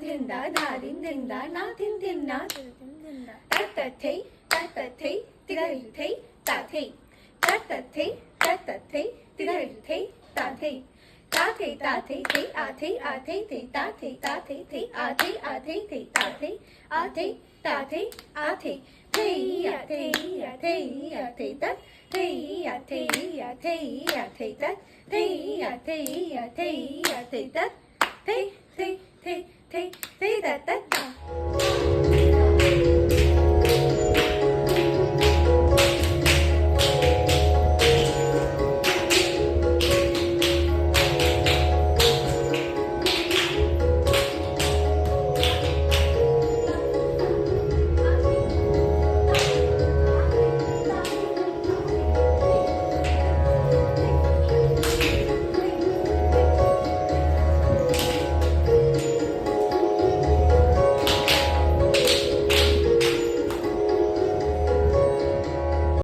धिंदा धारिन धिंदा ना थिन धिंदा तत्तथै तत्तथै तिगरिथै ताथै तत्तथै तत्तथै तिगरिथै ताथै ताथै ताथै थै आथै आथै थै ताथै ताथै थै आथै आथै थै ताथै आथै ताथै आथै थै आथै आथै आथै तत् थै आथै आथै आथै तत् थै आथै आथै आथै तत् थै थै थै